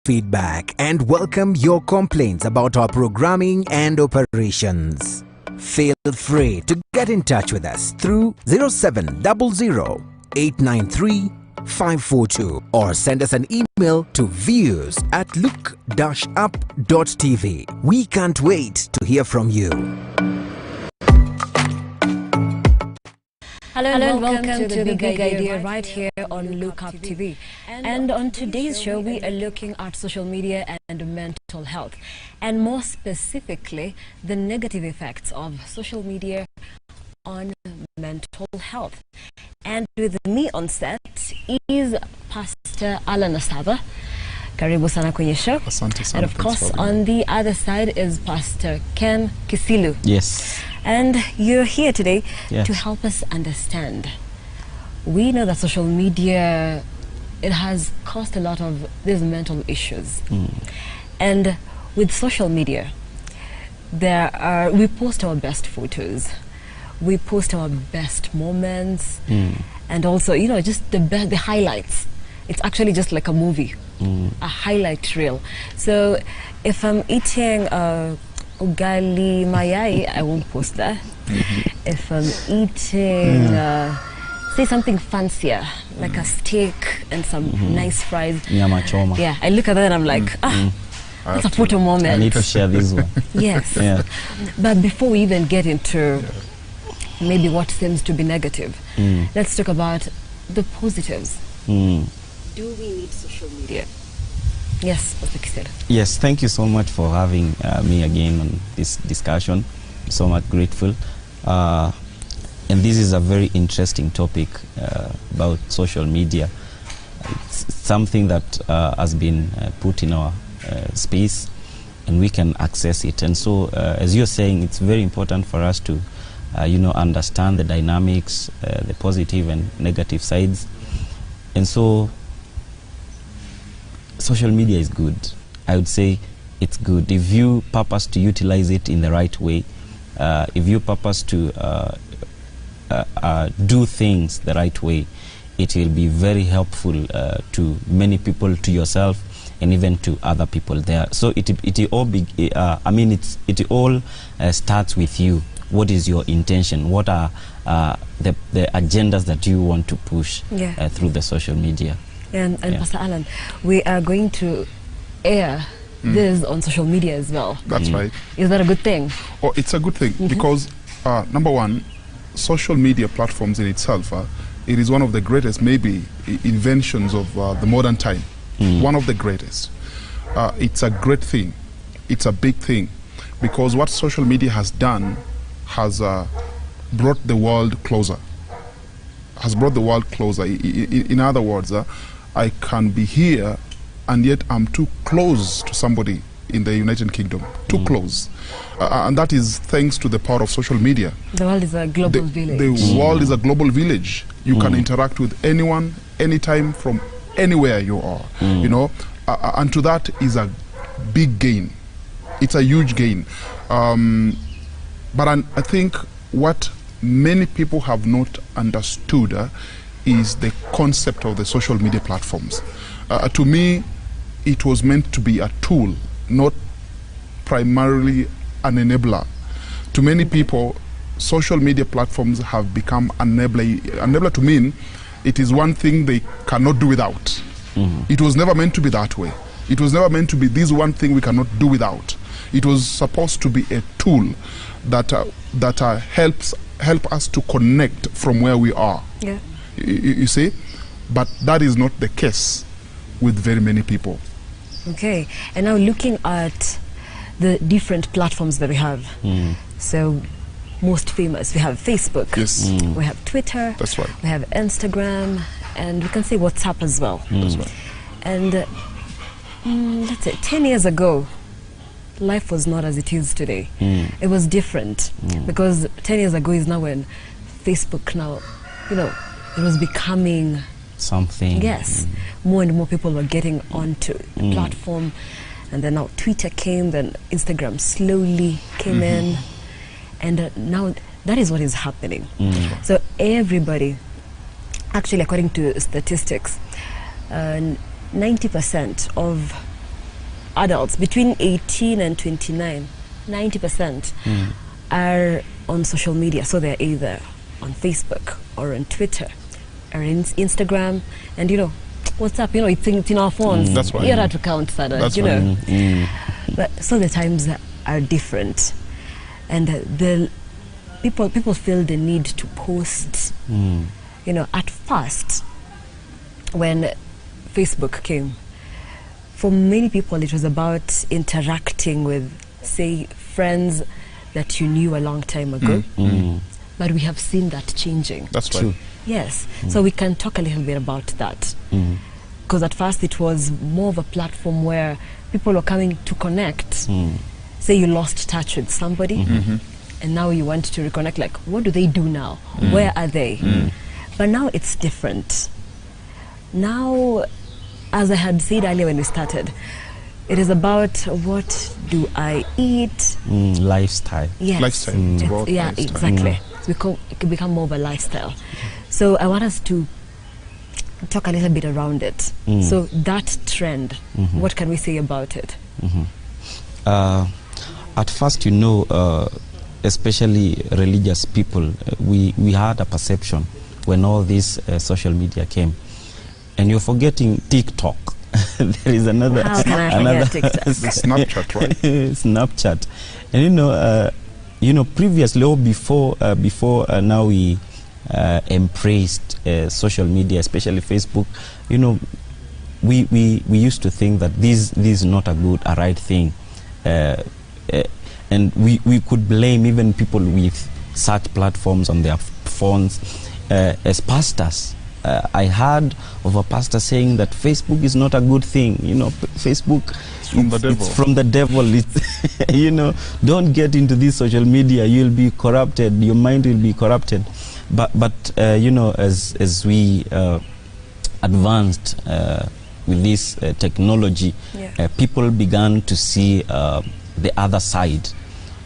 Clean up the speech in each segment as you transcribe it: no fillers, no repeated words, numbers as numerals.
feedback and welcome your complaints about our programming and operations. Feel free to get in touch with us through 0700 893 542 or send us an email to views@look-up.tv. We can't wait to hear from you. Hello and welcome to the Big Idea right here on Look Up TV. And on today's show, we are looking at social media and mental health, and more specifically, the negative effects of social media on mental health. And with me on set is Pastor Alan Asaba. Karibu sana kwenye show. Asante sana. And of course, on the other side is Pastor Ken Kisilu. Yes. And you're here today to help us understand. We know that social media, it has caused a lot of these mental issues. And with social media, we post our best photos. We post our best moments. And also, you know, just the highlights. It's actually just like a movie, a highlight reel. So if I'm eating ugali mayai, I won't post that. If I'm eating, say something fancier, like a steak and some nice fries. Nyama choma. Yeah, I look at that and I'm like, that's a photo moment. I need to share this one. Yes. But before we even get into maybe what seems to be negative, let's talk about the positives. Do we need social media? Yes, Pastor Kisilu. Yes, thank you so much for having me again on this discussion. I'm so much grateful. And this is a very interesting topic about social media. It's something that has been put in our space, and we can access it. And so, as you're saying, it's very important for us to, understand the dynamics, the positive and negative sides. And so, social media is good. I would say it's good if you purpose to utilize it in the right way. If you purpose to do things the right way, it will be very helpful to many people, to yourself, and even to other people there. So it all starts with you. What is your intention? What are the agendas that you want to push through the social media? And Pastor Alan, we are going to air this on social media as well. That's right. Is that a good thing? Oh, it's a good thing because, number one, social media platforms in itself, it is one of the greatest, maybe, inventions of the modern time. One of the greatest. It's a great thing. It's a big thing because what social media has done has brought the world closer. Has brought the world closer. In other words, I can be here and yet I'm too close to somebody in the United Kingdom. Too close. And that is thanks to the power of social media. The world is a global village. The world is a global village. You can interact with anyone, anytime, from anywhere you are. You know, and to that is a big gain. It's a huge gain. But I think what many people have not understood is the concept of the social media platforms. To me, it was meant to be a tool, not primarily an enabler. To many people, social media platforms have become enabler to mean it is one thing they cannot do without. It was never meant to be that way. It was never meant to be this one thing we cannot do without. It was supposed to be a tool that help us to connect from where we are. You see, but that is not the case with very many people. Okay, and now looking at the different platforms that we have. So most famous, we have Facebook. Yes. We have Twitter. That's right. We have Instagram, and we can say WhatsApp as well. That's right. And let's say 10 years ago, life was not as it is today. It was different because 10 years ago is now when Facebook now, you know, it was becoming something. Yes, more and more people were getting onto the platform, and then now Twitter came, then Instagram slowly came in, and now that is what is happening. So everybody, actually according to statistics, 90% of adults between 18 and 29, 90% are on social media. So they're either on Facebook or on Twitter or in Instagram, and WhatsApp, it's in our phones. That's right. You have to count that, That's But so the times are different, and the people feel the need to post. At first, when Facebook came, for many people it was about interacting with, say, friends that you knew a long time ago. But we have seen that changing. That's right. Yes. So we can talk a little bit about that. Because at first it was more of a platform where people were coming to connect. Say you lost touch with somebody, and now you want to reconnect. Like, what do they do now? Where are they? But now it's different. Now, as I had said earlier when we started, it is about what do I eat? Lifestyle. Yes. Lifestyle. It's about yeah, lifestyle. exactly. It can become more of a lifestyle. So I want us to talk a little bit around it. So that trend, what can we say about it? At first, especially religious people, we had a perception when all this social media came. And you're forgetting TikTok. There is another. How can I forget TikTok? Snapchat, right? Snapchat. And previously or before now we embraced social media, especially Facebook. We used to think that this is not a right thing, and we could blame even people with such platforms on their phones as pastors. I heard of a pastor saying that Facebook is not a good thing. Facebook, from the devil. It's from the devil. Don't get into this social media. You'll be corrupted. Your mind will be corrupted. But as we advanced with this technology, people began to see the other side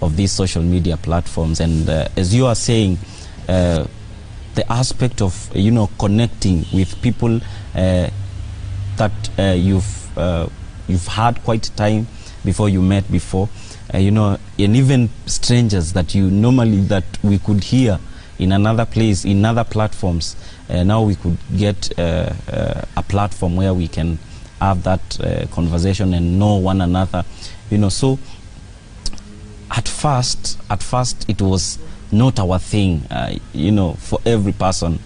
of these social media platforms. And as you are saying, the aspect of connecting with people that you've had quite a time before you met before, and even strangers that that we could hear in another place, in other platforms. Now we could get a platform where we can have that conversation and know one another. So at first it was not our thing, for every person.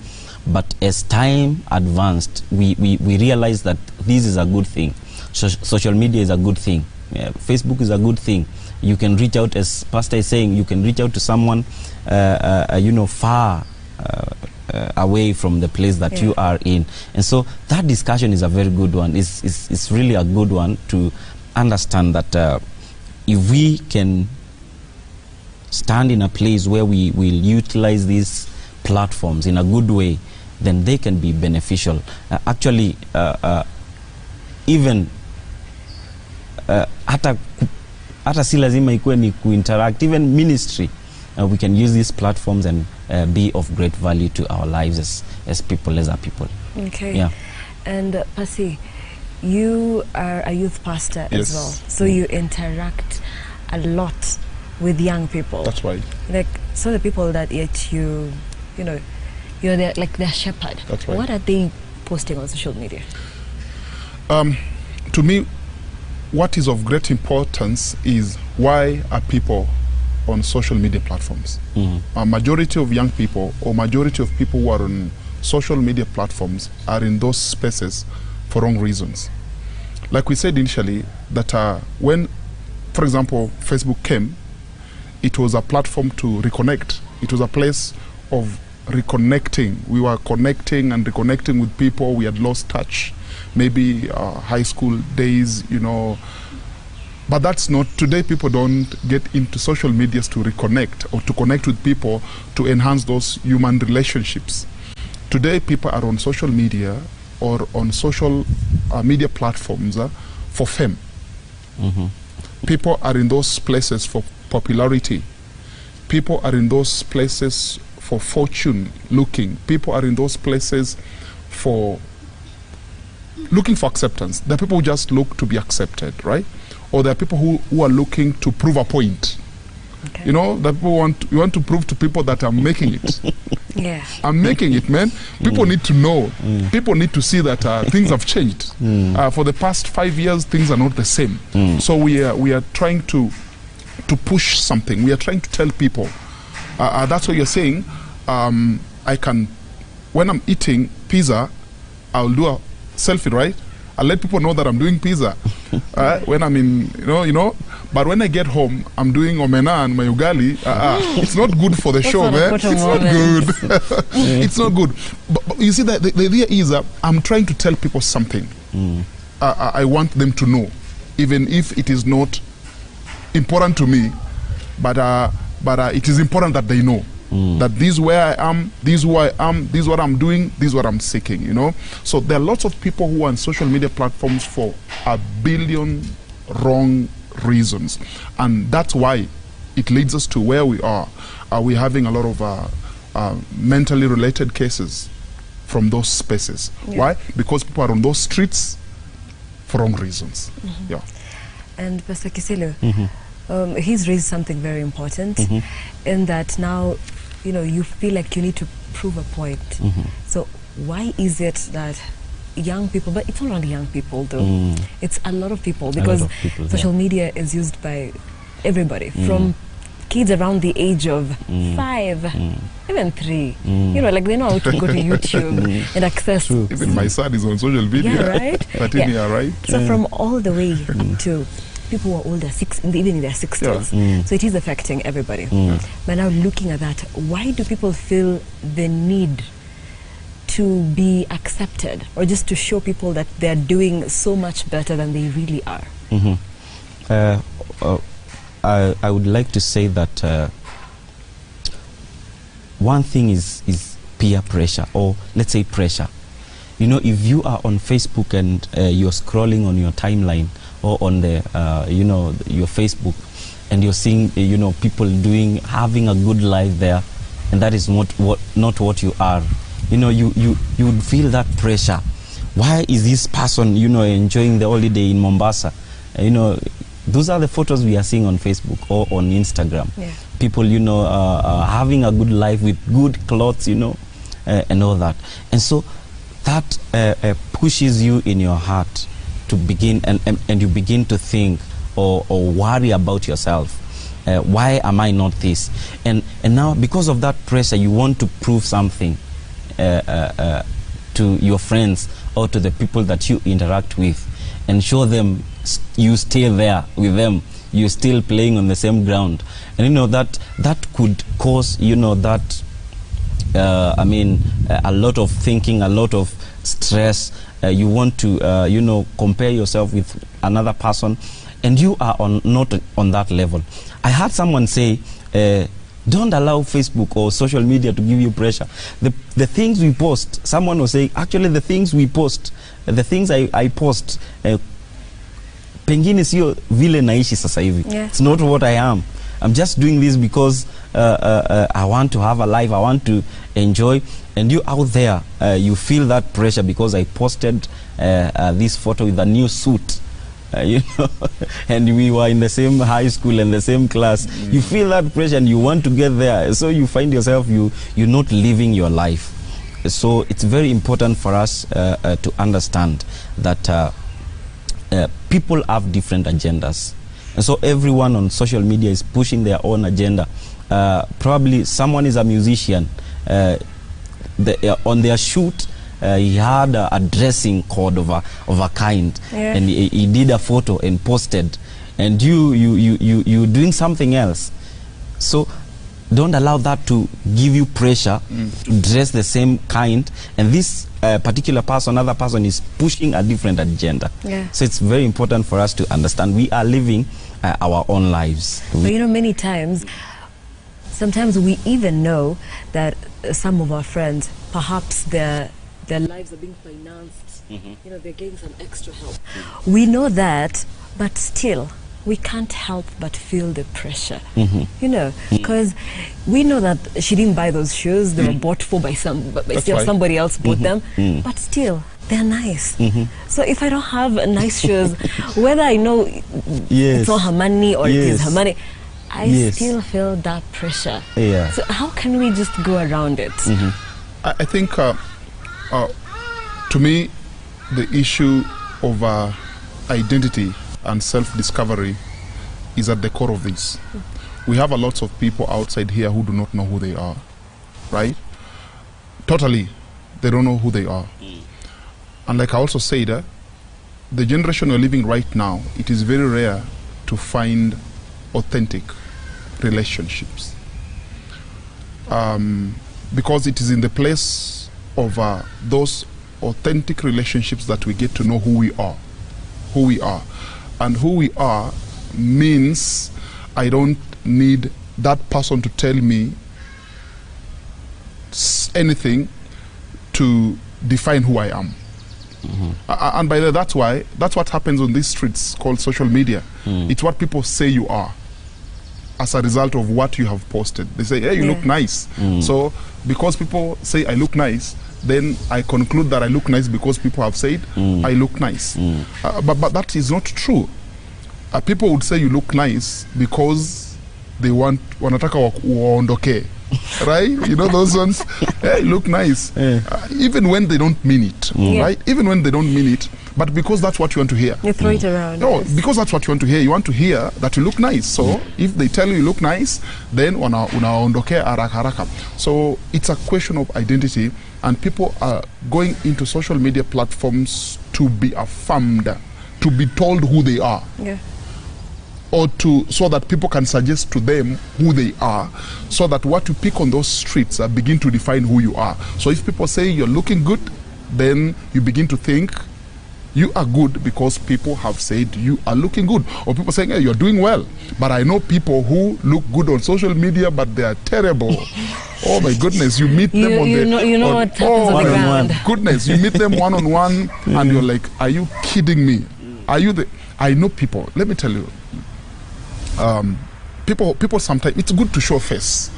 But as time advanced, we realized that this is a good thing. Social media is a good thing. Facebook is a good thing. You can reach out, as Pastor is saying, you can reach out to someone, far away from the place that you are in. And so that discussion is a very good one. It's really a good one to understand that if we can stand in a place where we will utilize these platforms in a good way, then they can be beneficial. Actually, even hata si lazima ikuwe ni kuinteract, even ministry, we can use these platforms and be of great value to our lives as people, as our people. Okay. Yeah. And Pasi, you are a youth pastor as well, so you interact a lot with young people. That's right. So the people that you're their shepherd. That's right. What are they posting on social media? To me, what is of great importance is why are people on social media platforms? A majority of young people, or majority of people who are on social media platforms, are in those spaces for wrong reasons. Like we said initially, that when, for example, Facebook came, it was a platform to reconnect. It was a place of reconnecting. We were connecting and reconnecting with people we had lost touch, maybe high school days, But that's not, today people don't get into social medias to reconnect or to connect with people to enhance those human relationships. Today people are on social media or on social media platforms for fame. People are in those places for popularity. People are in those places for fortune looking. People are in those places for looking for acceptance. The people who just look to be accepted, right? or there are people who are looking to prove a point. Okay. You know, that you want to prove to people that I'm making it. Yeah. I'm making it, man. People need to know. People need to see that things have changed. For the past 5 years, things are not the same. So we are trying to push something. We are trying to tell people. That's what you're saying. When I'm eating pizza, I'll do a selfie, right? I'll let people know that I'm doing pizza. When I'm in, you know. But when I get home, I'm doing omena and my ugali. It's not good for the show, man. It's not good. It's not good. But you see, the idea is I'm trying to tell people something. I want them to know, even if it is not important to me. But it is important that they know. That this is where I am, this is who I am, this is what I'm doing, this is what I'm seeking, you know. So there are lots of people who are on social media platforms for a billion wrong reasons, and that's why it leads us to where we are. We're having a lot of mentally related cases from those spaces. Yeah. Why? Because people are on those streets for wrong reasons. Yeah. And Pastor Kisilo, he's raised something very important in that now, you know, you feel like you need to prove a point. So why is it that young people, but it's not only young people though, it's a lot of people, because social media is used by everybody, from kids around the age of 5, even 3. You know, like they know how to go to YouTube and access. Even my son is on social media. Yeah, right? 13 year, right? So from all the way to people who are older, even in their 60s. So it is affecting everybody. But now looking at that, why do people feel the need to be accepted, or just to show people that they're doing so much better than they really are? I would like to say that one thing is peer pressure, or let's say pressure. You know, if you are on Facebook and you're scrolling on your timeline or on the your Facebook, and you're seeing people having a good life there, and that is not what you are. You know, you would feel that pressure. Why is this person enjoying the holiday in Mombasa? Those are the photos we are seeing on Facebook or on Instagram. Yeah. People having a good life with good clothes, and all that. And so that pushes you in your heart to begin, and you begin to think or worry about yourself. Why am I not this? And now, because of that pressure, you want to prove something to your friends or to the people that you interact with, and show them you stay there with them, you're still playing on the same ground. And that could cause that a lot of thinking, a lot of stress. You want to compare yourself with another person, and you are not on that level. I heard someone say, don't allow Facebook or social media to give you pressure. The things we post, someone was saying, actually the things we post, the things I post, pengine sio vile naishi sasa hivi. It's not what I am. I'm just doing this because I want to have a life, I want to enjoy. And you out there, you feel that pressure because I posted this photo with a new suit. And we were in the same high school and the same class. You feel that pressure and you want to get there, so you find yourself you're not living your life. So it's very important for us to understand that people have different agendas, and so everyone on social media is pushing their own agenda. Probably someone is a musician, on their shoot he had a dressing code of a kind, and he did a photo and posted, and you doing something else. So don't allow that to give you pressure to dress the same kind, and this particular person, other person, is pushing a different agenda. So it's very important for us to understand we are living our own lives. But many times, sometimes we even know that some of our friends, perhaps their lives are being financed, they're getting some extra help. We know that, but still we can't help but feel the pressure, because we know that she didn't buy those shoes, they were bought for by somebody else bought them, but still they're nice. So if I don't have nice shoes, whether I know it's not her money or it is her money, I still feel that pressure. So how can we just go around it? I think, to me, the issue of identity and self-discovery is at the core of this. We have a lot of people outside here who do not know who they are, right? Totally, they don't know who they are. And like I also said, the generation we're living right now, it is very rare to find authentic relationships. Because it is in the place of those authentic relationships that we get to know who we are. And who we are means I don't need that person to tell me anything to define who I am. And by the way, that's what happens on these streets called social media. It's what people say you are as a result of what you have posted. They say, hey, you look nice. So because people say I look nice, then I conclude that I look nice because people have said I look nice. But that is not true. People would say you look nice because they wanataka waondoke. Right? You know those ones? Hey, look nice. Even when they don't mean it. Right? Even when they don't mean it. But because that's what you want to hear. You throw it around. No, because that's what you want to hear. You want to hear that you look nice. So if they tell you look nice, then unaondoke haraka haraka. So it's a question of identity, and people are going into social media platforms to be affirmed, to be told who they are. Or so that people can suggest to them who they are, so that what you pick on those streets begin to define who you are. So if people say you're looking good, then you begin to think you are good because people have said you are looking good. Or people saying, hey, you're doing well. But I know people who look good on social media, but they are terrible. Oh my goodness, you meet them on the... You know what happens on the ground. Goodness, you meet them one-on-one and you're like, are you kidding me? Are you the... I know people, let me tell you, people sometimes, it's good to show face.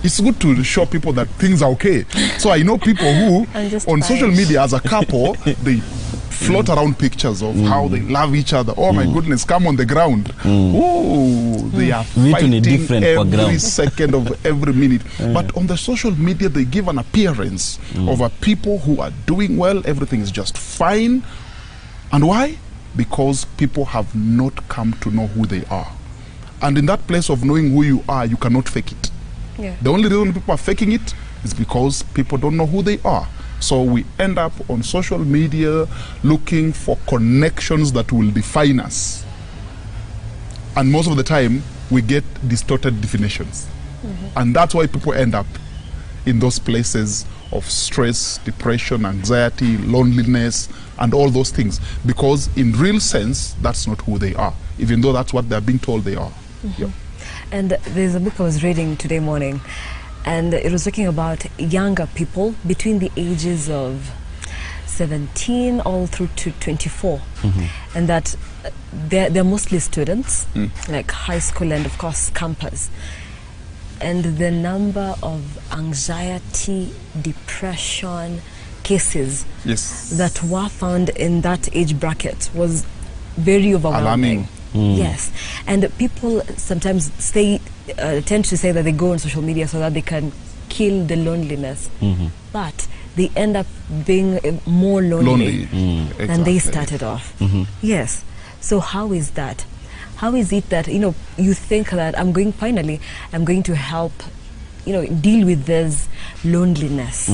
It's good to show people that things are okay. So I know people who, on social media as a couple, they float around pictures of how they love each other. Oh my goodness, come on the ground. Oh, they are fighting every second of every minute. But on the social media, they give an appearance of a people who are doing well. Everything is just fine. And why? Because people have not come to know who they are. And in that place of knowing who you are, you cannot fake it. The only reason people are faking it is because people don't know who they are. So we end up on social media looking for connections that will define us. And most of the time, we get distorted definitions. And that's why people end up in those places of stress, depression, anxiety, loneliness, and all those things. Because in real sense, that's not who they are, even though that's what they're being told they are. And there's a book I was reading today morning, and it was talking about younger people between the ages of 17 all through to 24, and that they're mostly students, like high school and of course campus. And the number of anxiety, depression cases that were found in that age bracket was very overwhelming. Yes, and people sometimes tend to say that they go on social media so that they can kill the loneliness, but they end up being more lonely than they started off. Yes, so how is that? How is it that, you know, you think that I'm going to help, you know, deal with this loneliness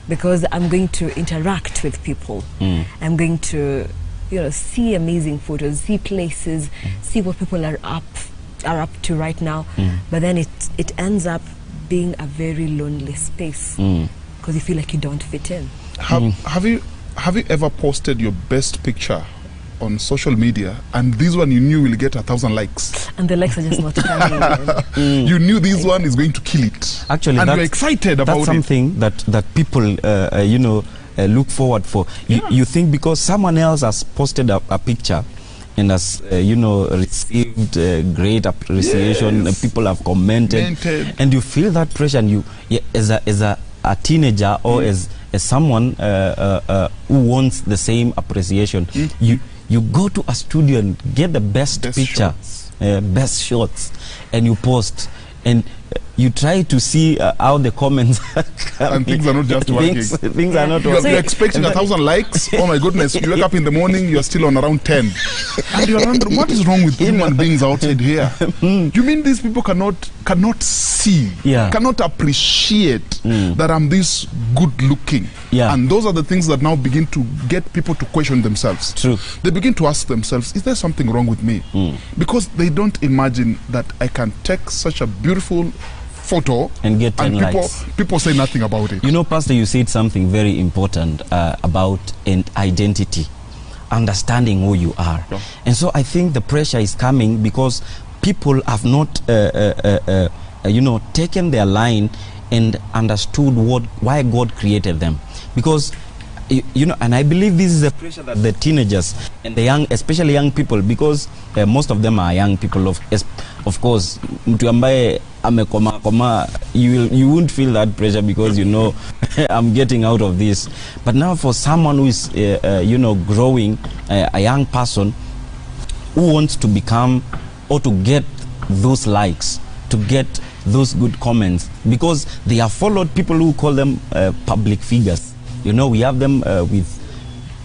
because I'm going to interact with people. I'm going to, you know, see amazing photos, see places, see what people are up to right now. But then it ends up being a very lonely space because you feel like you don't fit in. Have you ever posted your best picture on social media, and this one you knew will get 1,000 likes, and the likes are just not coming? You knew this one is going to kill it. Actually, and you're excited about that's something that people you know, look forward for. You think because someone else has posted a picture and has you know, received great appreciation, people have commented, and you feel that pressure, and you as a teenager or as as someone who wants the same appreciation, you go to a studio and get the best picture, best shots, and you post, and you try to see how the comments are coming. And things are not just working. Things are not working. You're expecting 1,000 likes. Oh my goodness! You wake up in the morning, you're still on around 10, and you're wondering what is wrong with human beings outside here. You mean these people cannot see, cannot appreciate that I'm this good looking? And those are the things that now begin to get people to question themselves. True. They begin to ask themselves, is there something wrong with me? Because they don't imagine that I can take such a beautiful photo and get 10 likes. People say nothing about it. You know, Pastor, you said something very important about an identity, understanding who you are. And so I think the pressure is coming because people have not you know, taken their line and understood why God created them. Because you know, and I believe this is a pressure that the teenagers and the young, especially young people, because most of them are young people. Of course, mtu ambaye amekoma, you won't feel that pressure because you know I'm getting out of this. But now for someone who is you know, growing, a young person who wants to become or to get those likes, to get those good comments, because they have followed people who call them public figures. You know, we have them with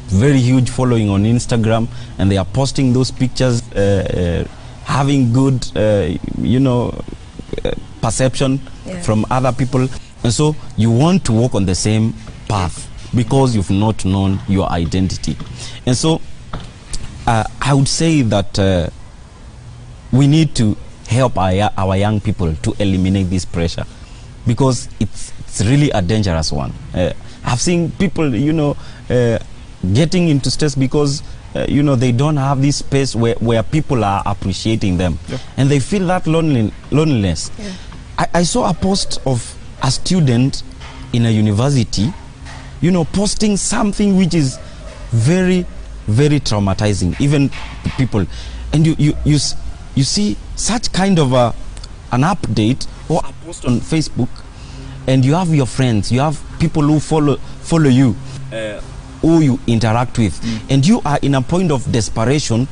very huge following on Instagram, and they are posting those pictures, having good, you know, perception from other people. And so you want to walk on the same path because you've not known your identity. And so I would say that we need to help our young people to eliminate this pressure, because it's really a dangerous one. I've seen people, you know, getting into stress because you know, they don't have this space where people are appreciating them, and they feel that loneliness. I saw a post of a student in a university, you know, posting something which is very, very traumatizing, even people. And you see such kind of an update or a post on Facebook, and you have your friends, you have people who follow you, who you interact with, and you are in a point of desperation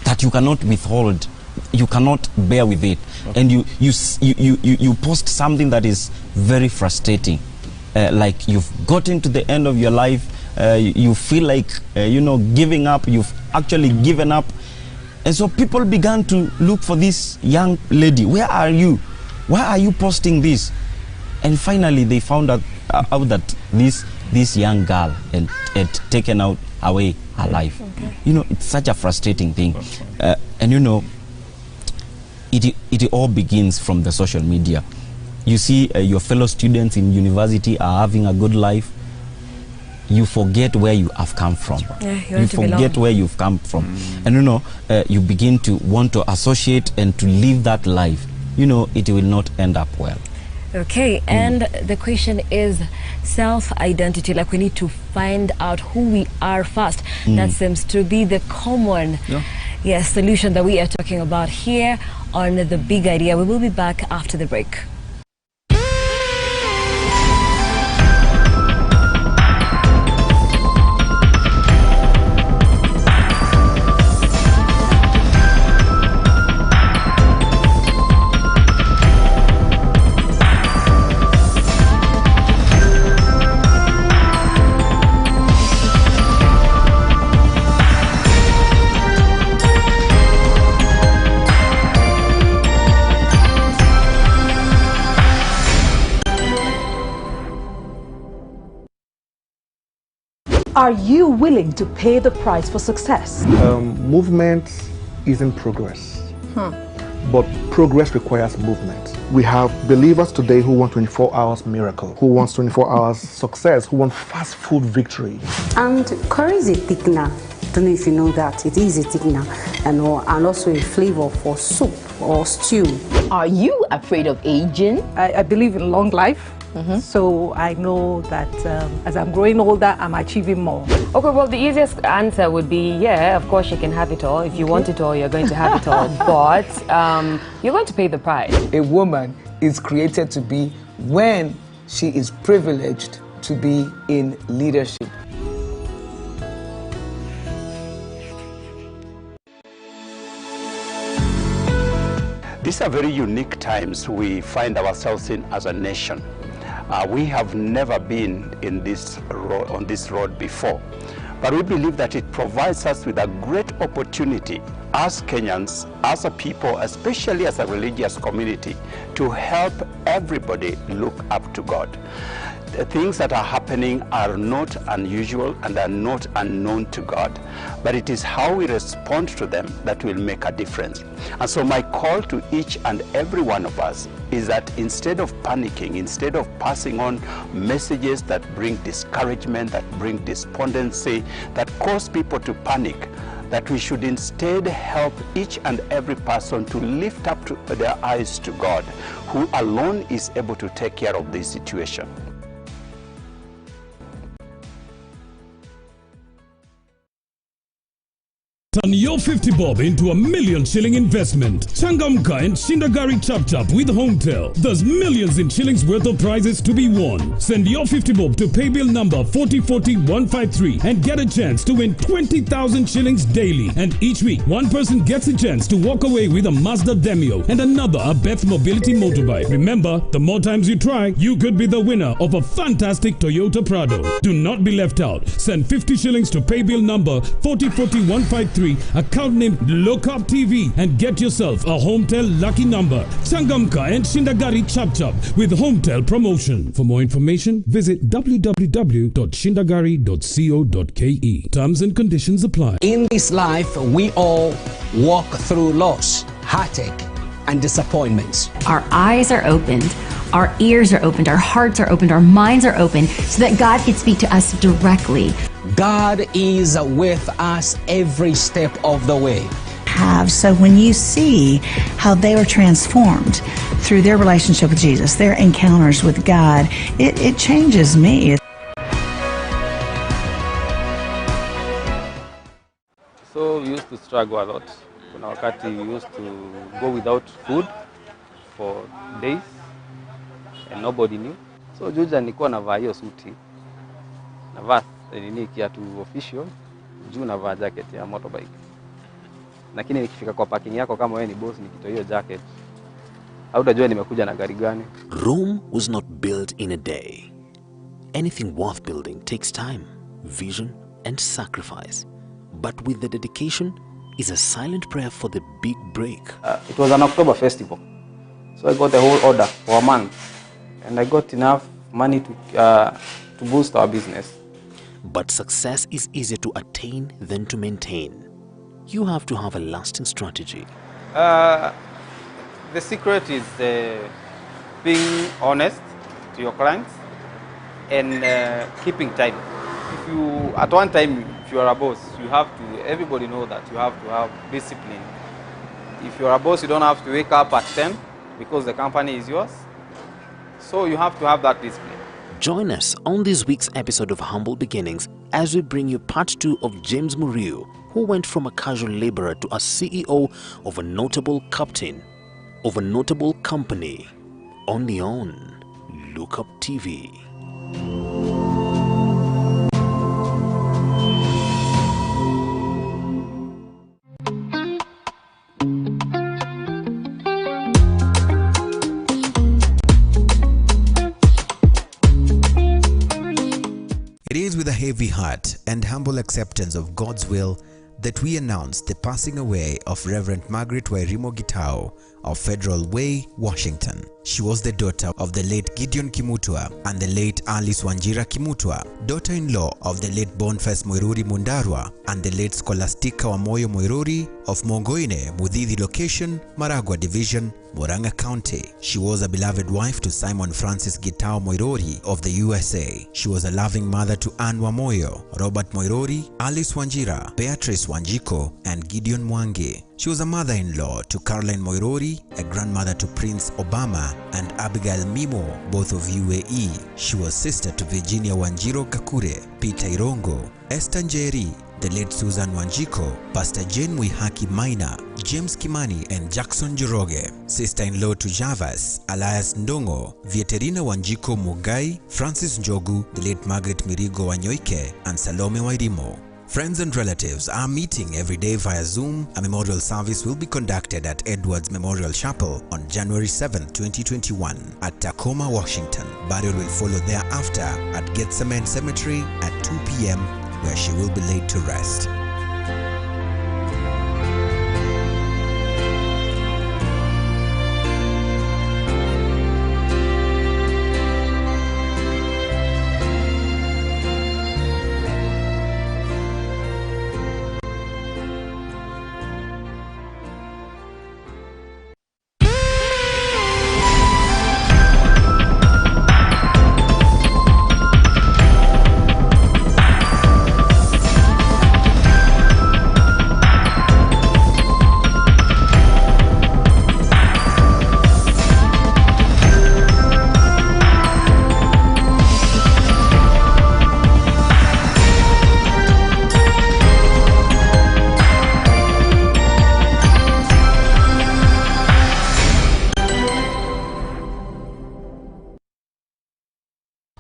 that you cannot withhold, you cannot bear with it, and you post something that is very frustrating, like you've gotten to the end of your life, you feel like you know, giving up, you've actually given up. And so people began to look for this young lady. Where are you? Why are you posting this? And finally they found out that this young girl had taken away her life. You know, it's such a frustrating thing. And you know, it all begins from the social media. You see your fellow students in university are having a good life. You forget where you have come from. You forget where you've come from. And you know, you begin to want to associate and to live that life. You know, it will not end up well. Okay, and the question is self-identity. Like, we need to find out who we are first. That seems to be the common solution that we are talking about here on The Big Idea. We will be back after the break. Are you willing to pay the price for success? Movement isn't progress, but progress requires movement. We have believers today who want 24 hours miracle, who wants 24 hours success, who want fast food victory. And curry is a thickener. I don't know if you know that. It is a thickener and also a flavor for soup or stew. Are you afraid of aging? I believe in long life. So I know that as I'm growing older, I'm achieving more. Okay, well, the easiest answer would be, yeah, of course you can have it all. If you want it all, you're going to have it all. But you're going to pay the price. A woman is created to be when she is privileged to be in leadership. These are very unique times we find ourselves in as a nation. We have never been in on this road before, but we believe that it provides us with a great opportunity as Kenyans, as a people, especially as a religious community, to help everybody look up to God. The things that are happening are not unusual and are not unknown to God, but it is how we respond to them that will make a difference. And so my call to each and every one of us is that instead of panicking, instead of passing on messages that bring discouragement, that bring despondency, that cause people to panic, that we should instead help each and every person to lift up their eyes to God, who alone is able to take care of this situation. Turn your 50 bob into a million shilling investment. Changamka and Shindagari Chap Chap with Hometel. There's millions in shillings worth of prizes to be won. Send your 50 bob to paybill number 4040153 and get a chance to win 20,000 shillings daily. And each week, one person gets a chance to walk away with a Mazda Demio and another a Beth Mobility motorbike. Remember, the more times you try, you could be the winner of a fantastic Toyota Prado. Do not be left out. Send 50 shillings to paybill number 4040153. Account name Lookup TV and get yourself a Hometel lucky number. Changamka and Shindagari Chap Chap with Hometel promotion. For more information, visit www.shindagari.co.ke. Terms and conditions apply. In this life, we all walk through loss, heartache, and disappointments. Our eyes are opened, our ears are opened, our hearts are opened, our minds are open so that God can speak to us directly. God is with us every step of the way. So when you see how they were transformed through their relationship with Jesus, their encounters with God, it changes me. So we used to struggle a lot. Kuna wakati we used to go without food for days and nobody knew. So Juja nilikuwa navaa hiyo suti, navaa nini kiatu official, juu navaa jacket ya motorbike. Lakini nikifika kwa parking yako kama wewe ni boss nikitoa hiyo jacket, hautajua nimekuja na gari gani. Rome was not built in a day. Anything worth building takes time, vision and sacrifice. But with the dedication is a silent prayer for the big break. It was an October festival. So I got the whole order for a month. And I got enough money to boost our business. But success is easier to attain than to maintain. You have to have a lasting strategy. The secret is being honest to your clients and keeping time. If you, at one time, if you are a boss, you have to, everybody know that you have to have discipline. If you are a boss, you don't have to wake up at 10 because the company is yours. So you have to have that discipline. Join us on this week's episode of Humble Beginnings as we bring you part 2 of James Muriu, who went from a casual laborer to a CEO of a notable captain of a notable company, only on Lookup TV. It is with a heavy heart and humble acceptance of God's will that we announce the passing away of Reverend Margaret Wairimo Gitau of Federal Way, Washington. She was the daughter of the late Gideon Kimutua and the late Alice Wanjira Kimutua, daughter-in-law of the late Boniface Moiruri Mundarwa and the late Scholastica Wamoyo Moiruri of Mongoine, Mudithi location, Maragua Division, Murang'a County. She was a beloved wife to Simon Francis Gitau Moiruri of the USA. She was a loving mother to Anne Wamoyo, Robert Moiruri, Alice Wanjira, Beatrice Wanjiko, and Gideon Mwangi. She was a mother-in-law to Caroline Moiruri, a grandmother to Prince Obama and Abigail Mimo, both of UAE. She was sister to Virginia Wanjiro Kakure, Peter Irongo, Esther Njeri, the late Susan Wanjiko, Pastor Jane Mwihaki Maina, James Kimani and Jackson Joroge, sister-in-law to Javas, Elias Ndongo, Vieterina Wanjiko Mugai, Francis Njogu, the late Margaret Mirigo Wanyoike, and Salome Wairimo. Friends and relatives are meeting every day via Zoom. A memorial service will be conducted at Edwards Memorial Chapel on January 7, 2021 at Tacoma, Washington. Burial will follow thereafter at Gethsemane Cemetery at 2 p.m. where she will be laid to rest.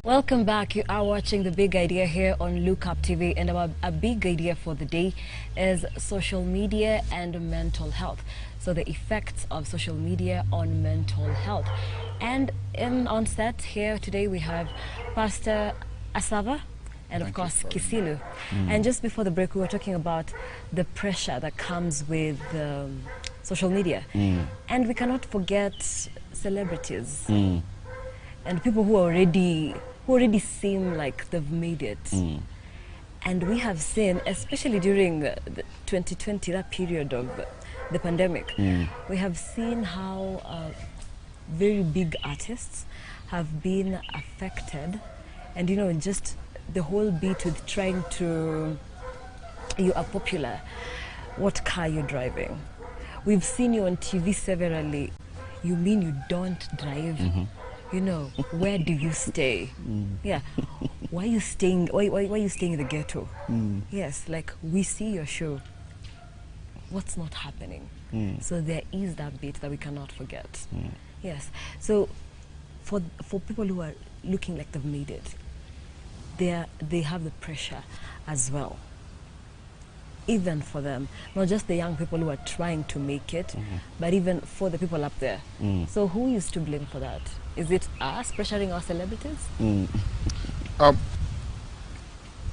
Welcome back. You are watching The Big Idea here on Look Up TV, and a big idea for the day is social media and mental health. So the effects of social media on mental health. And on set here today we have Pastor Asava and of course Kisilu. And just before the break we were talking about the pressure that comes with social media. And we cannot forget celebrities and people who already seem like they've made it. And we have seen, especially during the 2020, that period of the pandemic, we have seen how very big artists have been affected. And you know, just the whole bit with trying to, you are popular, what car you're driving. We've seen you on TV severally. You mean you don't drive? You know, where do you stay? Yeah, why are you staying? Why are you staying in the ghetto? Yes, like we see your show. What's not happening? So there is that bit that we cannot forget. Yes. So for people who are looking like they've made it, they have the pressure as well. Even for them, not just the young people who are trying to make it, but even for the people up there. So who is to blame for that? Is it us pressuring our celebrities?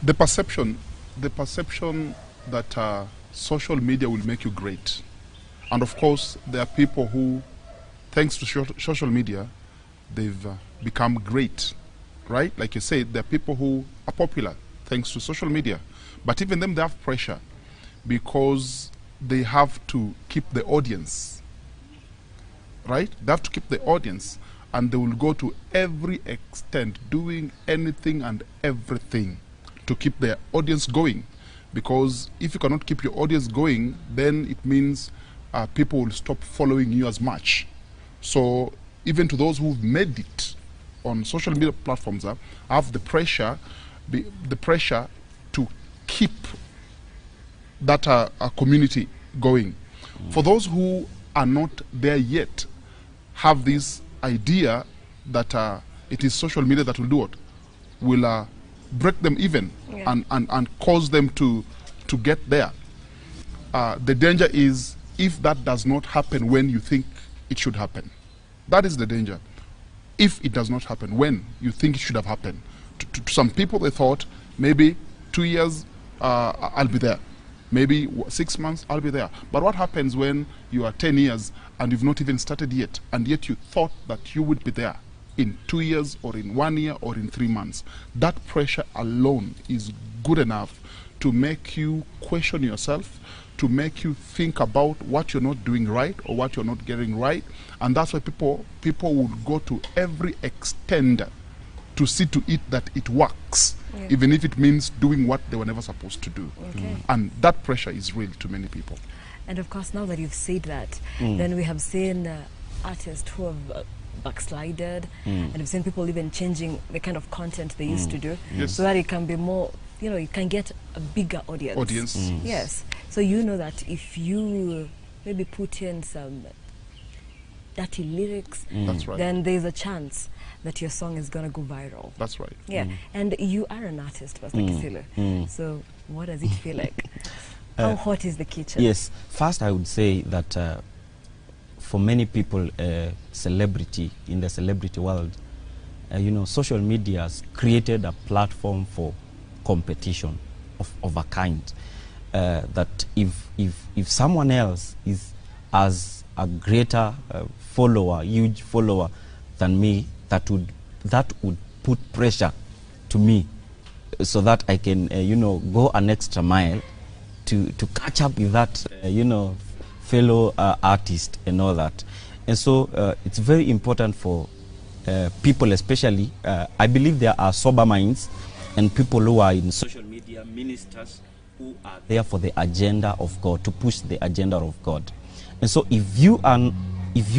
The perception that social media will make you great. And of course, there are people who, thanks to social media, they've become great, right? Like you said, there are people who are popular thanks to social media. But even them, they have pressure because they have to keep the audience, right? They have to keep the audience, and they will go to every extent, doing anything and everything to keep their audience going. Because if you cannot keep your audience going, then it means people will stop following you as much. So even to those who've made it on social media platforms, have the pressure to keep that community going. For those who are not there yet, have this idea that it is social media that will do it, will break them even and cause them to get there. The danger is if that does not happen when you think it should happen. That is the danger. If it does not happen when you think it should have happened. To some people, they thought maybe 2 years I'll be there. Maybe 6 months I'll be there. But what happens when you are 10 years and you've not even started yet, and yet you thought that you would be there in 2 years or in 1 year or in 3 months? That pressure alone is good enough to make you question yourself, to make you think about what you're not doing right or what you're not getting right. And that's why people will go to every extent to see to it that it works, even if it means doing what they were never supposed to do. And that pressure is real to many people. And of course, now that you've said that, then we have seen artists who have backslided, and we've seen people even changing the kind of content they used to do, so that it can be more you know, you can get a bigger audience. Mm. Yes. So you know that if you maybe put in some dirty lyrics, That's right. then there's a chance that your song is going to go viral. That's right. Yeah. And you are an artist, Pastor Kisilu. So what does it feel like? How hot is the kitchen? Yes. First, I would say that for many people, celebrity, in the celebrity world, you know, social media has created a platform for competition of a kind. That if someone else has a greater follower, huge follower than me, that would put pressure to me, so that I can you know, go an extra mile to catch up with that you know, fellow artist and all that. And so it's very important for people, especially I believe there are sober minds and people who are in social media, ministers who are there for the agenda of God, to push the agenda of God. And so if you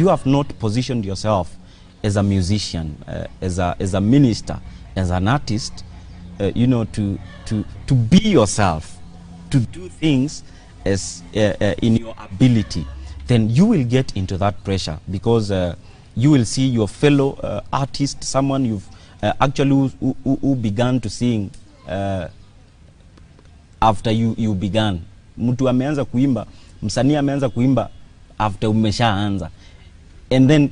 have not positioned yourself as a musician, as a minister, as an artist, you know, to be yourself, to do things as in your ability, then you will get into that pressure, because you will see your fellow artist, someone you've actually who began to sing after you began. Mtu ameanza kuimba, msanii ameanza kuimba after umeshaanza, and then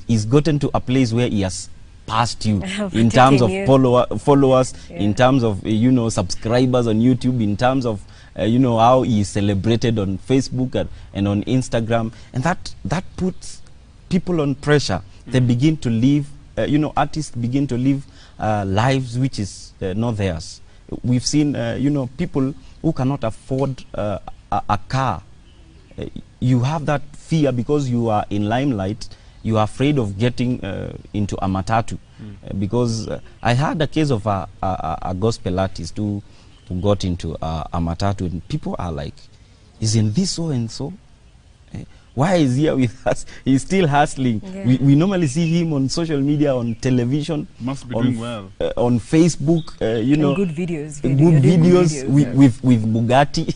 he's gotten to a place where he has passed you in terms of followers, in terms of you know, subscribers on YouTube, in terms of you know, how he is celebrated on Facebook and on Instagram, and that puts people on pressure. They begin to live, you know, artists begin to live lives which is not theirs. We've seen you know, people who cannot afford a car. You have that fear because you are in limelight. You are afraid of getting into a matatu, because I had a case of a gospel artist who got into a matatu, and people are like, isn't this so and so? Why is he here with us? He's still hustling. Yeah. We normally see him on social media, on television, must be doing well, on Facebook, you and know, good videos, with Bugatti,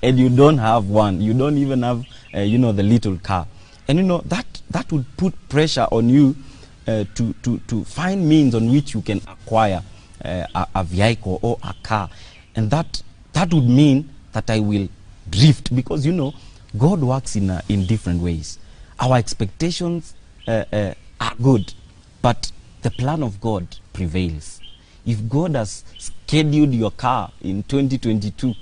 and you don't have one. You don't even have you know, the little car, and you know that would put pressure on you to find means on which you can acquire a vehicle or a car, and that would mean that I will drift, because you know, God works in different ways. Our expectations are good, but the plan of God prevails. If God has scheduled your car in 2022,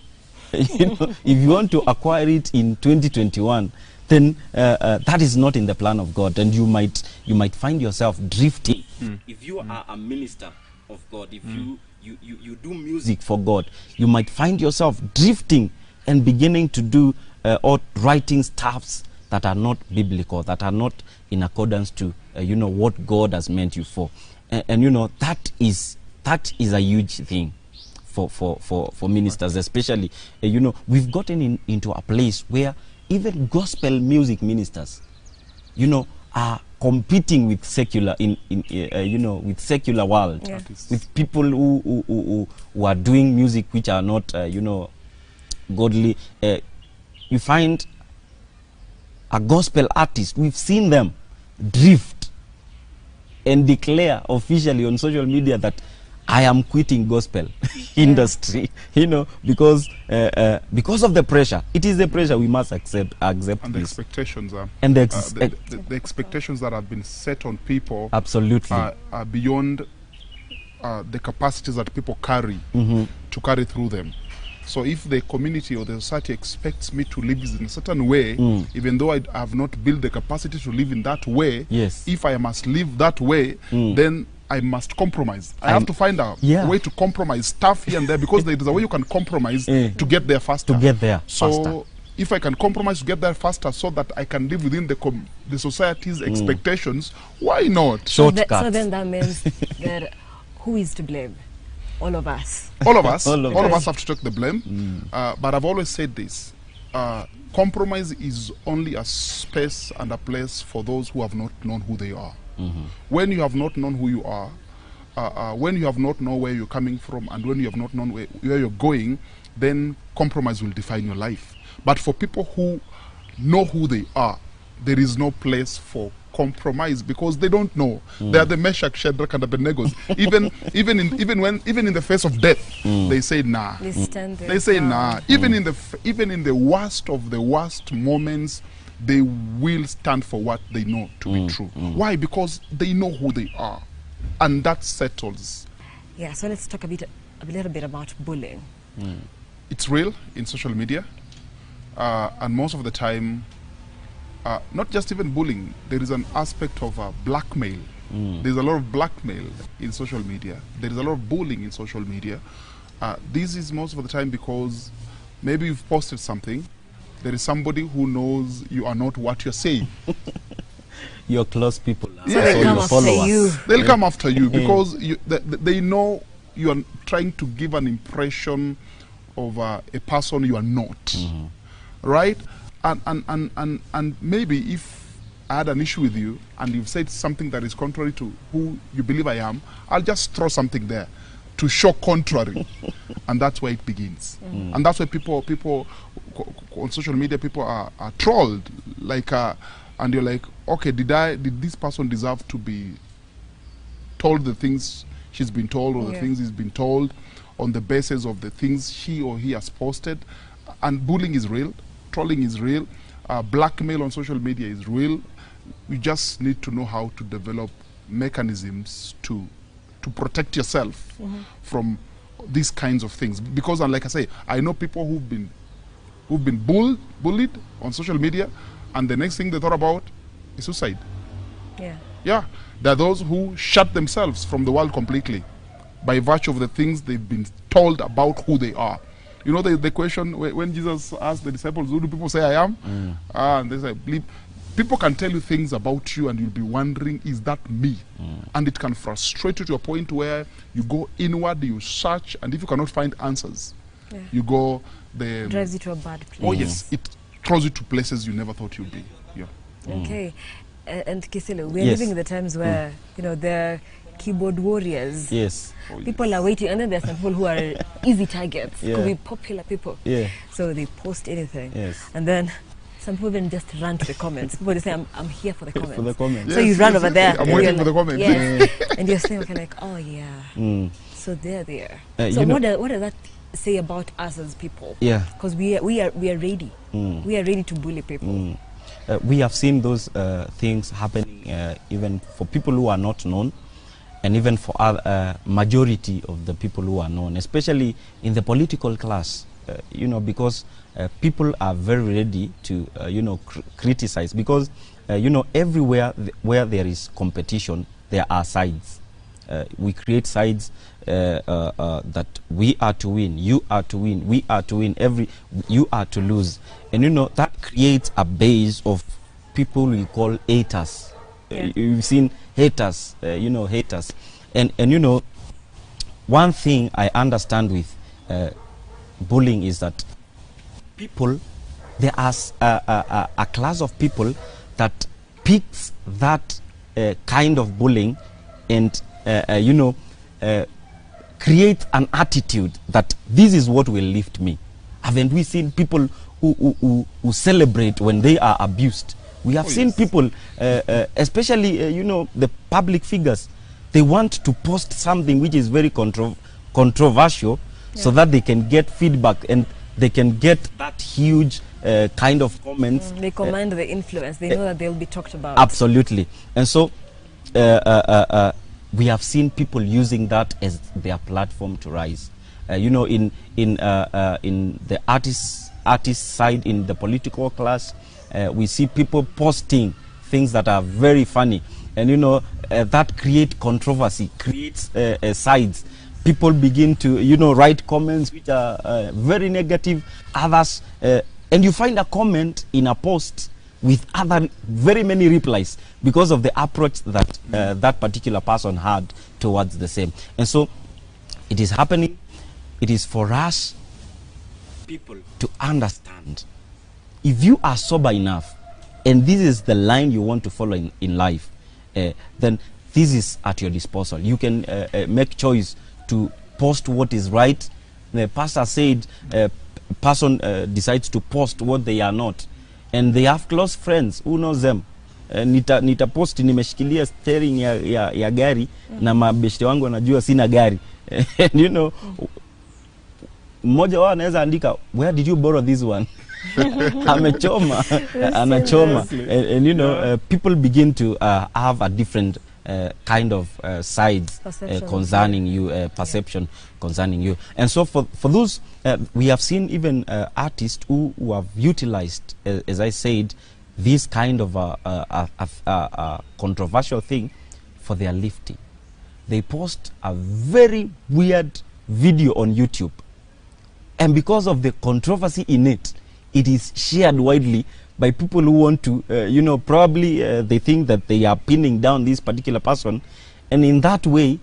you know, if you want to acquire it in 2021, then that is not in the plan of God, and you might find yourself drifting. If you are a minister of God, if you do music for God, you might find yourself drifting and beginning to do or writing stuffs that are not biblical, that are not in accordance to you know, what God has meant you for, and you know, that is a huge thing for ministers, especially you know, we've gotten into a place where even gospel music ministers, you know, are competing with secular you know, with secular world, with people who are doing music which are not you know, godly. You find a gospel artist, we've seen them drift and declare officially on social media that I am quitting gospel industry, you know, because of the pressure. It is the pressure we must accept. And the expectations are, and the expectations that have been set on people, absolutely, are beyond the capacities that people carry to carry through them. So if the community or the society expects me to live in a certain way, even though I have not built the capacity to live in that way, if I must live that way, then I must compromise. I have to find a way to compromise stuff here and there, because there is a way you can compromise to get there faster. So if I can compromise to get there faster, so that I can live within the society's expectations, why not? So then that means that who is to blame? All of us. All of us. All of us have to take the blame. But I've always said this. Compromise is only a space and a place for those who have not known who they are. When you have not known who you are, when you have not known where you're coming from and when you have not known where you're going, then compromise will define your life. But for people who know who they are, there is no place for compromise because they don't know. They are the Meshach, Shadrach, and Abednego. even in the face of death, they say nah. They stand there. They say nah. Even in the worst of the worst moments, they will stand for what they know to be true. Why? Because they know who they are, and that settles. Yeah. So let's talk a little bit about bullying. It's real in social media, and most of the time. Not just even bullying, there is an aspect of blackmail. There's a lot of blackmail in social media. There is a lot of bullying in social media. This is most of the time because maybe you've posted something. There is somebody who knows you are not what you're saying. Your close people. So they come after you. They'll come after you because they know you are trying to give an impression of a person you are not. Right? And maybe if I had an issue with you and you've said something that is contrary to who you believe I am, I'll just throw something there to show contrary. And that's where it begins. And that's why people on social media, people are trolled. Like, and you're like, okay, did this person deserve to be told the things she's been told or the things he's been told on the basis of the things she or he has posted? And bullying is real. Trolling is real. Blackmail on social media is real. You just need to know how to develop mechanisms to protect yourself from these kinds of things. Because, like I say, I know people who've been bullied on social media, and the next thing they thought about is suicide. Yeah. There are those who shut themselves from the world completely by virtue of the things they've been told about who they are. You know the question when Jesus asked the disciples, who do people say I am? And they say, people can tell you things about you and you'll be wondering, is that me? And it can frustrate you to a point where you go inward, you search, and if you cannot find answers, you go the... Drives you to a bad place. Oh yes, it throws you to places you never thought you'd be. Yeah. Okay. And Kisilo, we're living in the times where, you know, they're keyboard warriors. Yes. People are waiting, and then there's some people who are easy targets. Could be popular people. So they post anything. And then some people even just run to the comments. People just say, I'm here for the comments. For the comments. So you run over there. I'm waiting for the comments. And you're saying, okay, like, oh yeah. So they're there. So what does that say about us as people? Because we are ready. We are ready to bully people. We have seen those things happening even for people who are not known, and even for majority of the people who are known, especially in the political class, you know, because people are very ready to, you know, criticize, because, you know, everywhere where there is competition, there are sides. We create sides that we are to win, you are to win, we are to win, you are to lose. And, you know, that creates a base of people we call haters. You've seen haters, you know, haters. And you know, one thing I understand with bullying is that people, there are a class of people that picks that kind of bullying and, you know, create an attitude that this is what will lift me. Haven't we seen people who celebrate when they are abused? We have seen people, especially, you know, the public figures, they want to post something which is very controversial so that they can get feedback and they can get that huge kind of comments. They command the influence. They know that they'll be talked about. Absolutely. And so we have seen people using that as their platform to rise. You know, in the artist side, in the political class, we see people posting things that are very funny, and you know, that create controversy, creates sides. People begin to, you know, write comments which are very negative, others, and you find a comment in a post with other very many replies because of the approach that that particular person had towards the same. And so it is happening. It is for us people to understand, if you are sober enough and this is the line you want to follow in life, then this is at your disposal. You can make choice to post what is right. The pastor said person decides to post what they are not, and they have close friends who knows them. Nita post nimeshikilia steering ya gari na mabeshte wangu wanajua sina gari. And you know, mmoja wao anaweza andika, where did you borrow this one? Amechoma, anachoma. And you know, people begin to have a different kind of sides concerning you, perception concerning you. And so for those, we have seen even artists who have utilized, as I said, this kind of a controversial thing for their lifting. They post a very weird video on YouTube, and because of the controversy in it, it is shared widely by people who want to, you know, probably they think that they are pinning down this particular person, and in that way,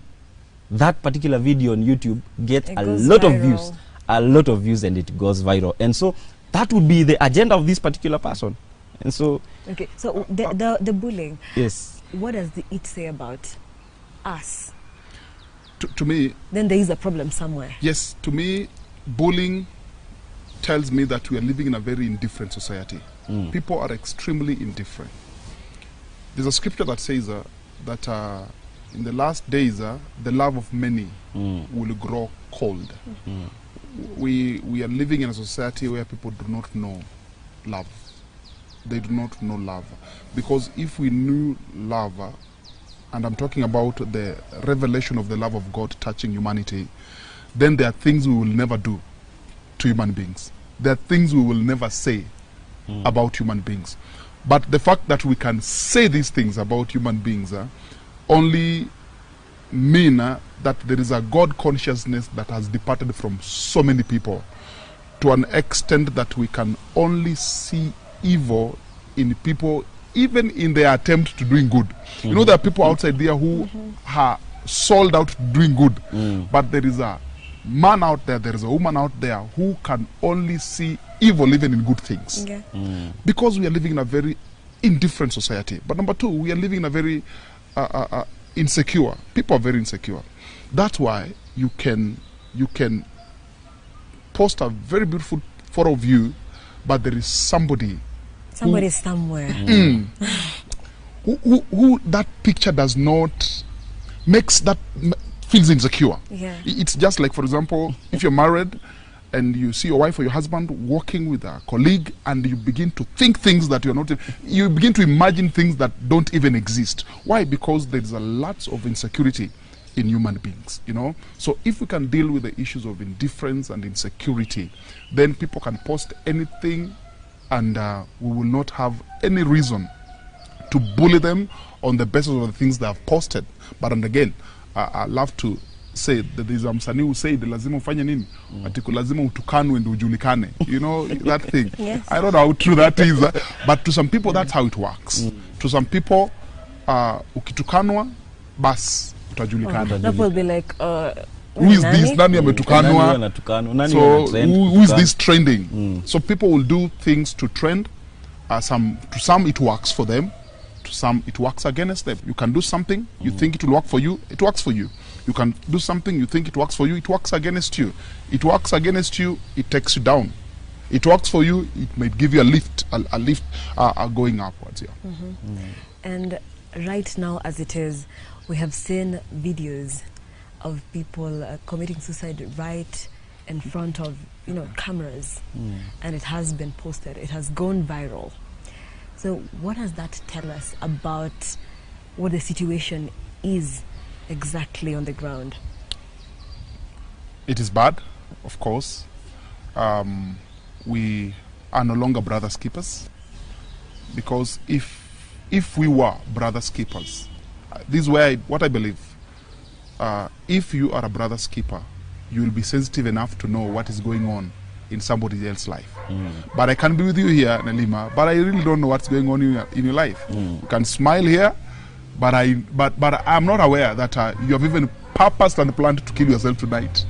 that particular video on YouTube gets a lot of views, and it goes viral. And so that would be the agenda of this particular person. And so, okay, so the bullying. Yes. What does it say about us? To me, then there is a problem somewhere. Yes, to me, bullying tells me that we are living in a very indifferent society. People are extremely indifferent. There's a scripture that says that in the last days, the love of many will grow cold. We are living in a society where people do not know love. They do not know love. Because if we knew love, and I'm talking about the revelation of the love of God touching humanity, then there are things we will never do to human beings. There are things we will never say about human beings. But the fact that we can say these things about human beings only mean that there is a God consciousness that has departed from so many people, to an extent that we can only see evil in people, even in their attempt to doing good. You know, there are people outside there who are sold out to doing good, but there is a man out there, there is a woman out there who can only see evil even in good things. Because we are living in a very indifferent society. But number two, we are living in a very insecure. People are very insecure. That's why you can post a very beautiful photo of you, but there is somebody somewhere who that picture does not makes that feels insecure. It's just like, for example, if you're married and you see your wife or your husband walking with a colleague, and you begin to think things that you're not, you begin to imagine things that don't even exist. Why? Because there's a lot of insecurity in human beings, you know. So if we can deal with the issues of indifference and insecurity, then people can post anything, and we will not have any reason to bully them on the basis of the things they have posted. But and again, I love to say that there's a msanii who said lazima ufanye nini, atiku lazima utukanwe ndio ujulikane, you know, that thing. I don't know how true that is, but to some people that's how it works. To some people, ukitukanwa bas utajulikana. That will be like who is this? Nani ametukanwa? So who is this trending? So people will do things to trend. To some it works for them. To some it works against them. You can do something, you think it will work for you, it works for you. You can do something, you think it works for you, it works against you. It works against you, it takes you down. It works for you, it might give you a lift, going upwards. And right now, as it is, we have seen videos of people committing suicide right in front of, you know, cameras, and it has been posted. It has gone viral. So what does that tell us about what the situation is exactly on the ground? It is bad, of course. We are no longer brothers keepers, because if we were brothers keepers, this is where what I believe. If you are a brother's keeper, you will be sensitive enough to know what is going on in somebody else's life. But I can be with you here, Nelima, but I really don't know what's going on in your life. You can smile here, but I'm not aware that you have even purposed and planned to kill yourself tonight.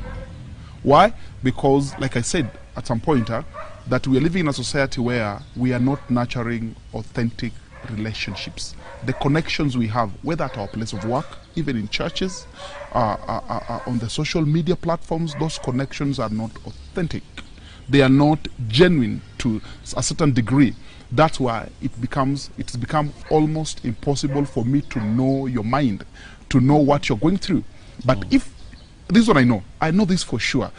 Why? Because, like I said at some point, that we are living in a society where we are not nurturing authentic relationships, the connections we have, whether at our place of work, even in churches, on the social media platforms, those connections are not authentic. They are not genuine to a certain degree. That's why it's become almost impossible for me to know your mind, to know what you're going through. But if, this is what I know this for sure,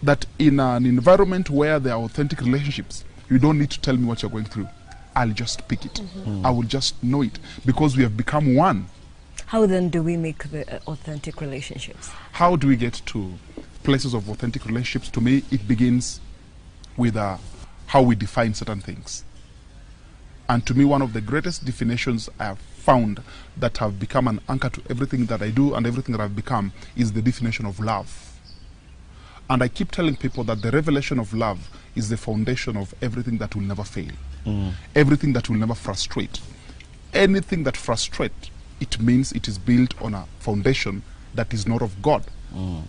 that in an environment where there are authentic relationships, you don't need to tell me what you're going through. I'll just pick it. I will just know it because we have become one. How then do we make the authentic relationships? How do we get to places of authentic relationships? To me, it begins with how we define certain things. And to me, one of the greatest definitions I have found that have become an anchor to everything that I do and everything that I've become is the definition of love. And I keep telling people that the revelation of love is the foundation of everything that will never fail. Everything that will never frustrate. Anything that frustrates, it means it is built on a foundation that is not of God.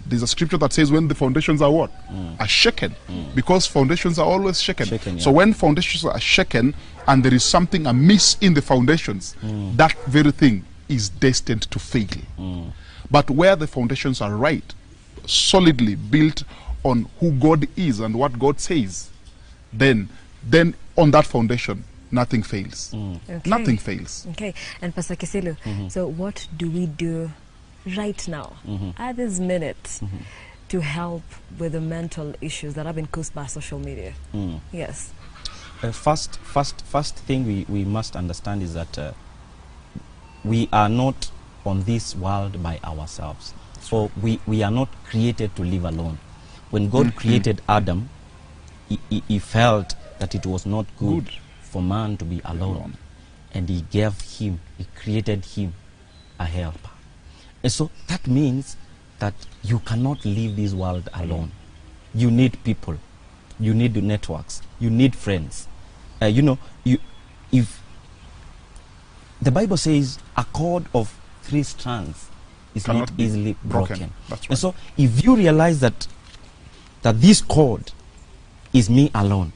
There's a scripture that says when the foundations are what? Are shaken. Because foundations are always shaken. So when foundations are shaken and there is something amiss in the foundations, that very thing is destined to fail. But where the foundations are right, solidly built on who God is and what God says, then on that foundation, nothing fails. Okay. Nothing fails. Okay. And Pastor Kisilu, so what do we do right now, at this minute, to help with the mental issues that have been caused by social media? Yes. First thing we must understand is that we are not on this world by ourselves. For we are not created to live alone. When God created Adam, he felt that it was not good for man to be alone. And he created him a helper. And so that means that you cannot leave this world alone. You need people. You need the networks. You need friends. If the Bible says a cord of 3 strands is not easily broken. That's right. And so if you realize that this cord is me alone,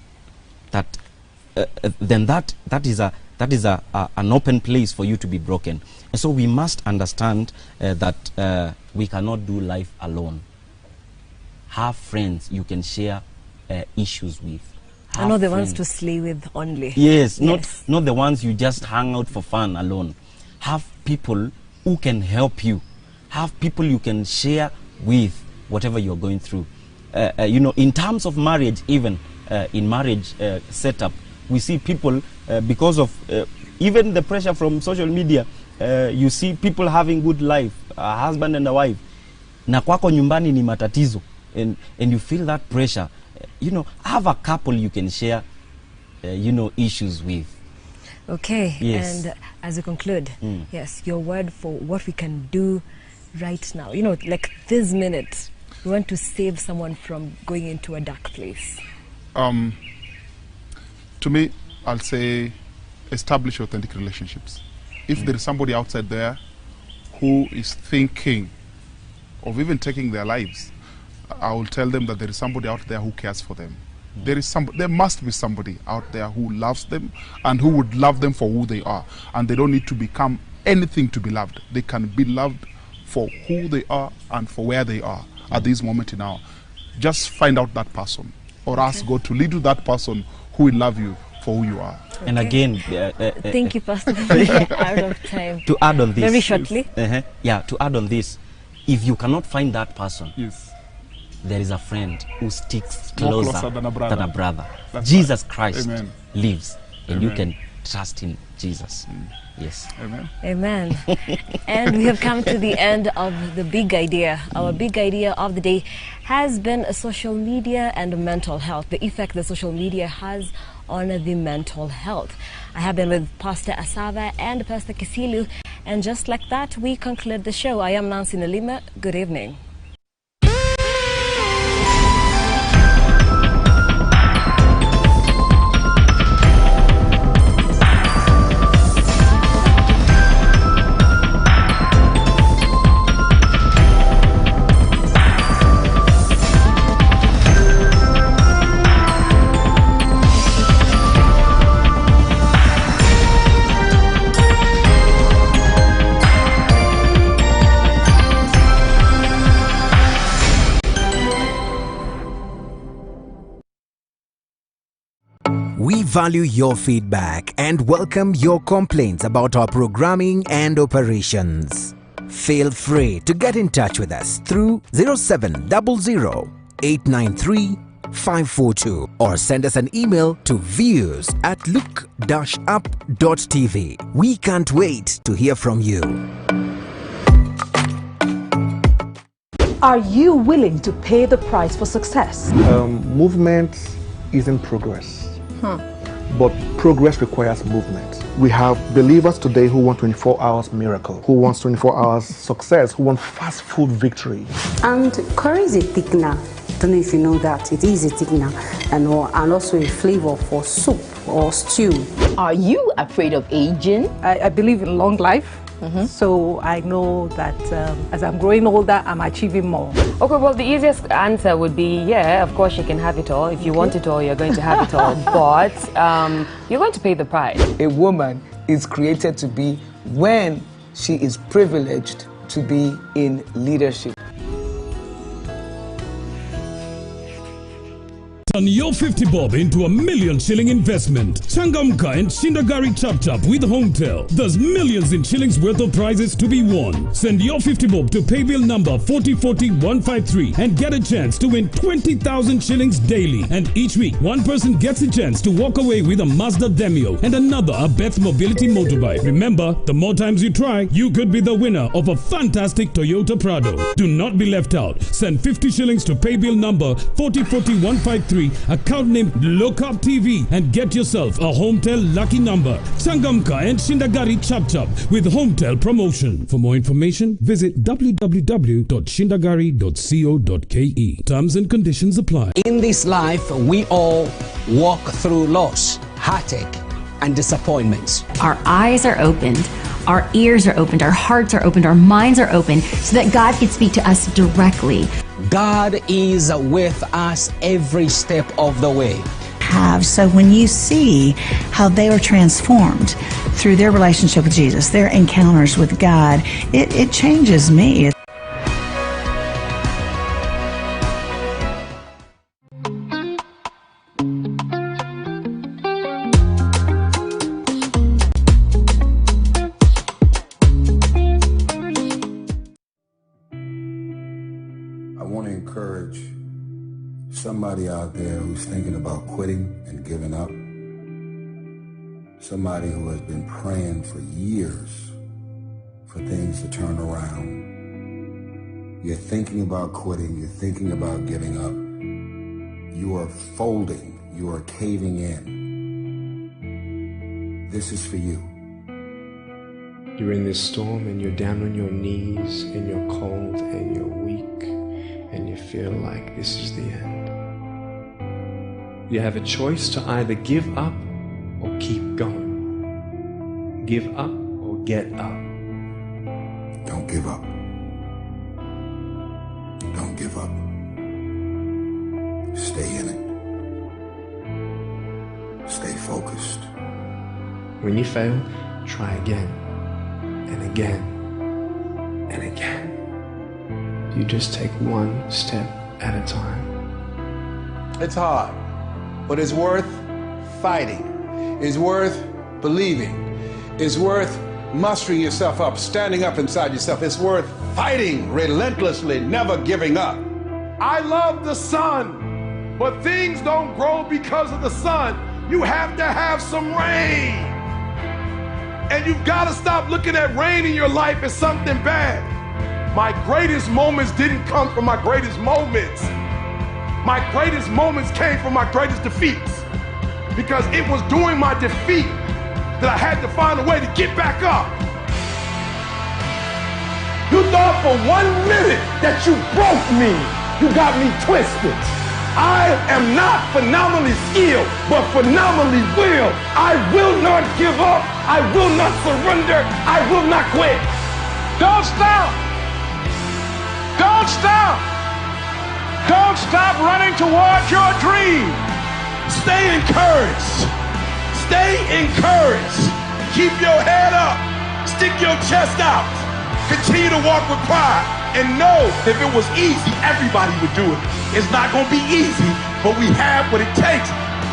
then that is an open place for you to be broken. And so we must understand that we cannot do life alone. Have friends you can share issues with. And not the ones to slay with only. Yes, not the ones you just hang out for fun alone. Have people who can help you. Have people you can share with whatever you're going through. In terms of marriage, even in marriage setup, we see people, because of even the pressure from social media, you see people having good life, a husband and a wife. Na kwako nyumbani ni matatizo. And you feel that pressure. Have a couple you can share, issues with. Okay, yes. And as we conclude, yes, your word for what we can do right now. Like this minute, we want to save someone from going into a dark place. To me, I'll say establish authentic relationships. If there is somebody outside there who is thinking of even taking their lives, I will tell them that there is somebody out there who cares for them. There must be somebody out there who loves them and who would love them for who they are. And they don't need to become anything to be loved. They can be loved for who they are and for where they are at this moment in our. Just find out that person or ask God to lead to that person who will love you for who you are. Okay. And again, thank you, Pastor. Out of time. To add on this, very shortly. To add on this, if you cannot find that person, yes, there is a friend who sticks closer than a brother. Jesus Christ lives, and Amen. you can trust in Jesus. Yes. Amen. Amen. And we have come to the end of the big idea. Our big idea of the day has been social media and mental health, the effect that social media has on the mental health. I have been with Pastor Asava and Pastor Kisilu, and just like that, we conclude the show. I am Nancy Nalima. Good evening. value your feedback and welcome your complaints about our programming and operations. Feel free to get in touch with us through 0700 893 542 or send us an email to views@look-up.tv. We can't wait to hear from you. Are you willing to pay the price for success? Movement is in progress, but progress requires movement. We have believers today who want 24 hours miracle, who wants 24 hours success, who want fast food victory. And curry is a thickener. I don't know if you know that. It is a thickener and also a flavor for soup or stew. Are you afraid of aging? I believe in long life. So I know that as I'm growing older, I'm achieving more. Okay, well, the easiest answer would be, yeah, of course you can have it all. If you want it all, you're going to have it all. But you're going to pay the price. A woman is created to be when she is privileged to be in leadership. Turn your 50 bob into a million shilling investment. Changamka and Shindagari Chap Chap with Hometel. There's millions in shillings worth of prizes to be won. Send your 50 bob to paybill number 4040153 and get a chance to win 20,000 shillings daily. And each week, one person gets a chance to walk away with a Mazda Demio and another a Beth Mobility motorbike. Remember, the more times you try, you could be the winner of a fantastic Toyota Prado. Do not be left out. Send 50 shillings to paybill number 4040153. Account name Look Up TV and get yourself a Hometel lucky number. Changamka and Shindagari Chap Chap with Hometel promotion. For more information, visit www.shindagari.co.ke. Terms and conditions apply. In this life, we all walk through loss, heartache, and disappointments. Our eyes are opened, our ears are opened, our hearts are opened, our minds are open so that God can speak to us directly. God is with us every step of the way. So when you see how they were transformed through their relationship with Jesus, their encounters with God, it changes me. Somebody out there who's thinking about quitting and giving up. Somebody who has been praying for years for things to turn around. You're thinking about quitting, you're thinking about giving up. You are folding, you are caving in. This is for you. You're in this storm and you're down on your knees and you're cold and you're weak and you feel like this is the end. You have a choice to either give up or keep going. Give up or get up. Don't give up. Don't give up. Stay in it. Stay focused. When you fail, try again and again and again. You just take one step at a time. It's hard, but it's worth fighting. It's worth believing. It's worth mustering yourself up, standing up inside yourself. It's worth fighting relentlessly, never giving up. I love the sun, but things don't grow because of the sun. You have to have some rain. And you've got to stop looking at rain in your life as something bad. My greatest moments didn't come from my greatest moments. My greatest moments came from my greatest defeats. Because it was during my defeat that I had to find a way to get back up. You thought for 1 minute that you broke me. You got me twisted. I am not phenomenally skilled, but phenomenally willed. I will not give up. I will not surrender. I will not quit. Don't stop. Don't stop. Don't stop running towards your dream. Stay encouraged. Stay encouraged. Keep your head up. Stick your chest out. Continue to walk with pride. And know if it was easy, everybody would do it. It's not going to be easy, but we have what it takes